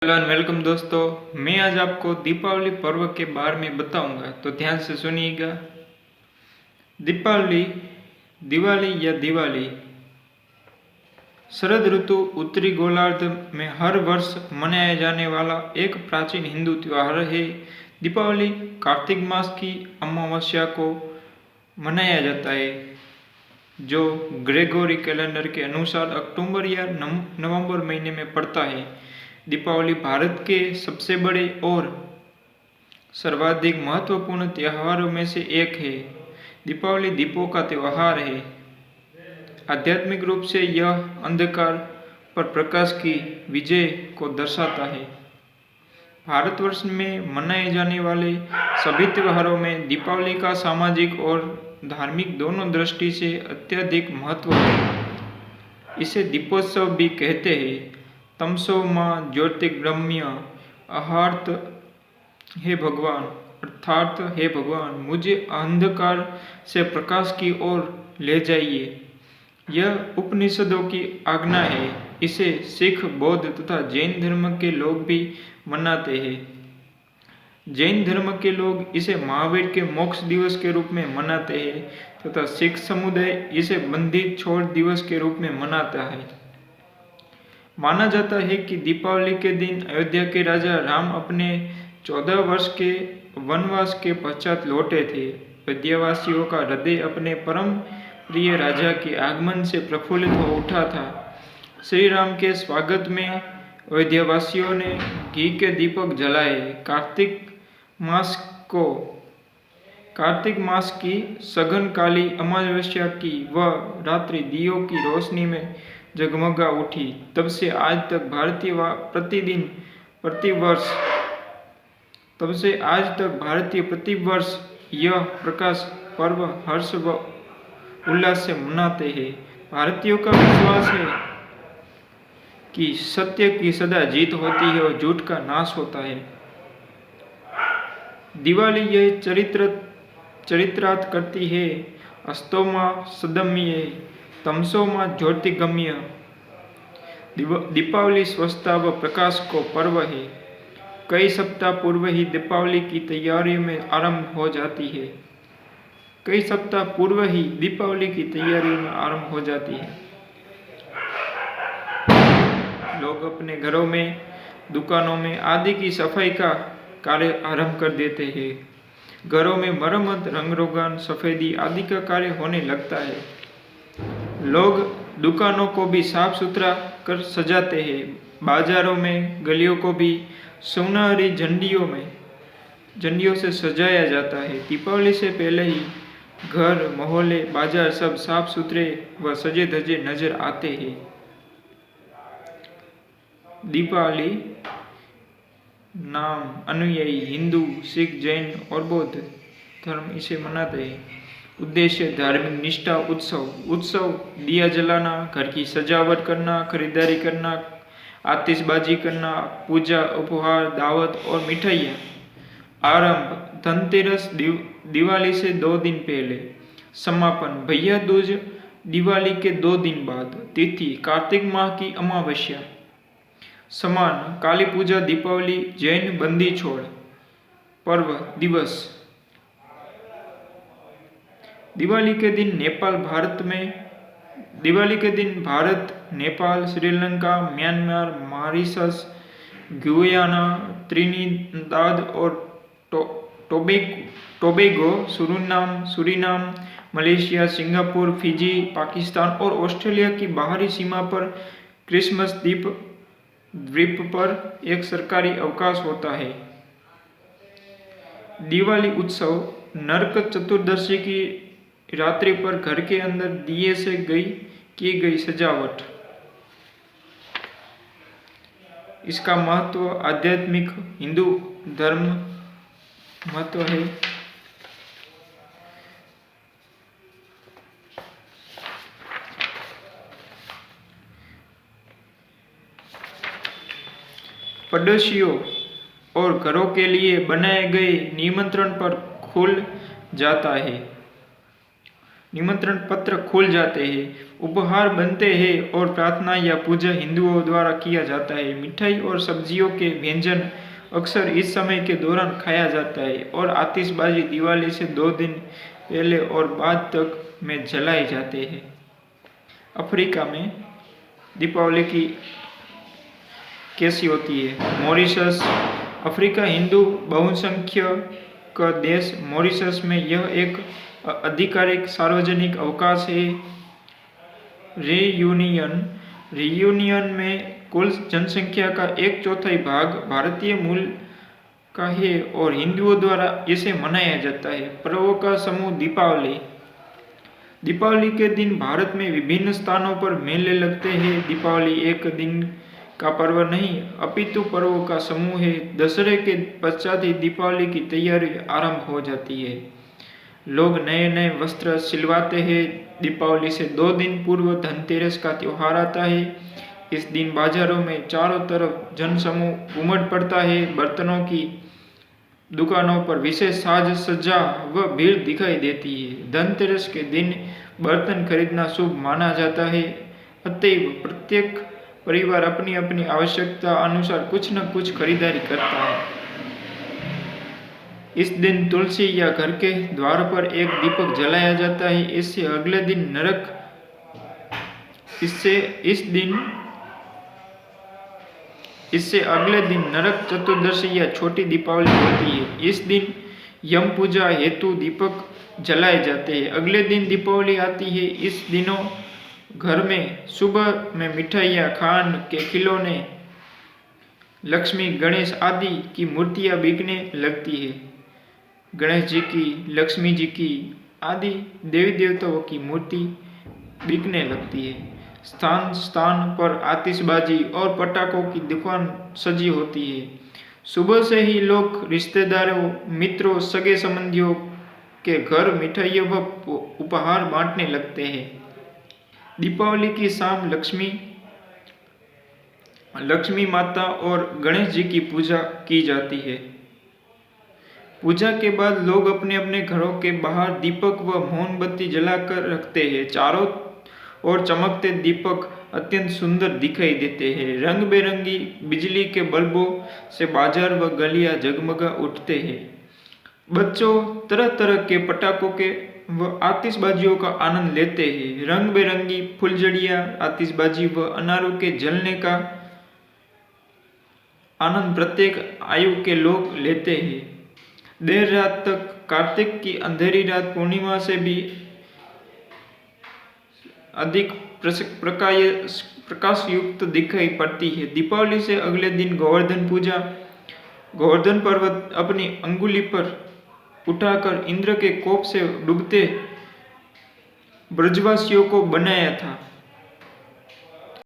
Hello and welcome दोस्तों। मैं आज आपको दीपावली पर्व के बारे में बताऊंगा, तो ध्यान से सुनिएगा। दीपावली, दिवाली या दिवाली शरद ऋतु उत्तरी गोलार्ध में हर वर्ष मनाया जाने वाला एक प्राचीन हिंदू त्योहार है। दीपावली कार्तिक मास की अमावस्या को मनाया जाता है, जो ग्रेगोरी कैलेंडर के अनुसार अक्टूबर या नवंबर महीने में पड़ता है। दीपावली भारत के सबसे बड़े और सर्वाधिक महत्वपूर्ण त्योहारों में से एक है। दीपावली दीपों का त्योहार है। आध्यात्मिक रूप से यह अंधकार पर प्रकाश की विजय को दर्शाता है। भारतवर्ष में मनाए जाने वाले सभी त्योहारों में दीपावली का सामाजिक और धार्मिक दोनों दृष्टि से अत्यधिक महत्व है। इसे दीपोत्सव भी कहते हैं। तमसो मां ज्योतिर्गम्य अर्थात हे भगवान, हे भगवान मुझे अंधकार से प्रकाश की ओर ले जाइए। यह उपनिषदों की आज्ञा है। इसे सिख, बौद्ध तथा जैन धर्म के लोग भी मनाते हैं। जैन धर्म के लोग इसे महावीर के मोक्ष दिवस के रूप में मनाते हैं तथा सिख समुदाय इसे बंदी छोड़ दिवस के रूप में मनाता है। माना जाता है कि दीपावली के दिन अयोध्या के राजा राम अपने 14 वर्ष के वनवास के पश्चात लौटे थे। अयोध्यावासियों का हृदय अपने परम प्रिय राजा के आगमन से प्रफुल्लित हो उठा था। श्री राम के स्वागत में अयोध्यावासियों ने घी के दीपक जलाए। कार्तिक मास की सघन काली अमावस्या की वह रात्रि दियों की रोशनी में जगमगा उठी। तब से आज तक भारतीय प्रतिवर्ष यह प्रकाश पर्व हर्ष व उल्लास से मनाते हैं। भारतीयों का विश्वास है कि सत्य की सदा जीत होती है और झूठ का नाश होता है। दिवाली यह चरित्रार्थ करती है। अस्तो मां सदम्य तमसो मां ज्योतिर्गम्य। दीपावली स्वस्थता व प्रकाश को पर्व है। कई सप्ताह पूर्व ही दीपावली की तैयारियों में आरंभ हो जाती है। लोग अपने घरों में, दुकानों में आदि की सफाई का कार्य आरंभ कर देते हैं। घरों में मरम्मत, रंग रोगन, सफेदी आदि का कार्य होने लगता है। लोग दुकानों को भी साफ सुथरा कर सजाते हैं। बाजारों में गलियों को भी सुनहरी झंडियों से सजाया जाता है। दीपावली से पहले ही घर, मोहल्ले, बाजार सब साफ सुथरे व सजे धजे नजर आते हैं। दीपावली नाम अनुयायी हिंदू, सिख, जैन और बौद्ध धर्म इसे मनाते हैं। उद्देश्य धार्मिक निष्ठा, उत्सव दिया जलाना, घर की सजावट करना, खरीदारी करना, आतिशबाजी करना, पूजा, उपहार, दावत और मिठाइयाँ। आरंभ धनतेरस दिवाली से 2 दिन पहले। समापन भैया दूज दिवाली के 2 दिन बाद। तिथि कार्तिक माह की अमावस्या। समान काली पूजा, दीपावली, जैन बंदी छोड़ पर्व दिवस। दिवाली के दिन Bharat, Nepal, Sri Lanka, Myanmar, Mauritius, Guyana, Trinidad और Tobago, Suriname, Malaysia, Singapore, Fiji, Pakistan और ऑस्ट्रेलिया की बाहरी सीमा पर क्रिसमस द्वीप पर एक सरकारी अवकाश होता है। दिवाली उत्सव नरक चतुर्दशी की रात्रि पर घर के अंदर दिए से की गई सजावट। इसका महत्व आध्यात्मिक हिंदू धर्म महत्व है। पड़ोसियों और घरों के लिए बनाए गए निमंत्रण पर खुल जाता है। निमंत्रण पत्र खुल जाते हैं, उपहार बनते हैं और प्रार्थना या पूजा हिंदुओं द्वारा किया जाता है। मिठाई और सब्जियों के व्यंजन अक्सर इस समय के दौरान खाया जाता है और आतिशबाजी दिवाली से 2 दिन पहले और बाद तक में जलाए जाते हैं। अफ्रीका में दीपावली की कैसी होती है? मॉरिशस। अफ्रीका हिंदू बहुसंख्यक देश मॉरिशस में यह एक आधिकारिक सार्वजनिक अवकाश है। रियूनियन में कुल जनसंख्या का 1/4 भाग भारतीय मूल का है और हिंदुओं द्वारा इसे मनाया जाता है। पर्वों का समूह। दीपावली के दिन भारत में विभिन्न स्थानों पर मेले लगते हैं। दीपावली एक दिन का पर्व नहीं अपितु पर्वों का समूह है। दशहरे के पश्चात ही दीपावली की तैयारी आरंभ हो जाती है। लोग नए नए वस्त्र सिलवाते हैं। दीपावली से 2 दिन पूर्व धनतेरस का त्योहार आता है। इस दिन बाजारों में चारों तरफ जनसमूह उमड़ पड़ता है। बर्तनों की दुकानों पर विशेष साज सज्जा व भीड़ दिखाई देती है। धनतेरस के दिन बर्तन खरीदना शुभ माना जाता है। अतएव प्रत्येक परिवार अपनी अपनी आवश्यकता अनुसार कुछ न कुछ खरीदारी करता है। इस दिन तुलसी या घर के द्वार पर एक दीपक जलाया जाता है। इससे अगले दिन नरक चतुर्दशी या छोटी दीपावली होती है। इस दिन यम पूजा हेतु दीपक जलाए जाते हैं। अगले दिन दीपावली आती है। इस दिनों घर में सुबह में मिठाइयाँ, खान के खिलौने, लक्ष्मी, गणेश आदि की मूर्तियाँ बिकने लगती है। गणेश जी की, लक्ष्मी जी की आदि देवी देवताओं की मूर्ति बिकने लगती है। स्थान स्थान पर आतिशबाजी और पटाखों की दुकान सजी होती है। सुबह से ही लोग रिश्तेदारों, मित्रों, सगे संबंधियों के घर मिठाइयों व उपहार बांटने लगते हैं। दीपावली की शाम लक्ष्मी माता और गणेश जी की पूजा की जाती है। पूजा के बाद लोग अपने अपने घरों के बाहर दीपक व मोमबत्ती जलाकर रखते हैं। चारों ओर चमकते दीपक अत्यंत सुंदर दिखाई देते हैं। रंग बेरंगी बिजली के बल्बों से बाजार व गलियां जगमगा उठते हैं। बच्चों तरह तरह के पटाखों के व आतिशबाजियों का आनंद लेते हैं। रंग बेरंगी फुलझड़ियां, आतिशबाजी व अनारों के जलने का आनंद प्रत्येक आयु के लोग लेते हैं। देर रात तक कार्तिक की अंधेरी रात पूर्णिमा से भी अधिक प्रकाश युक्त दिखाई पड़ती है। दीपावली से अगले दिन गोवर्धन पूजा। गोवर्धन पर्वत अपनी अंगुली पर उठाकर इंद्र के कोप से डूबते ब्रजवासियों को बनाया था।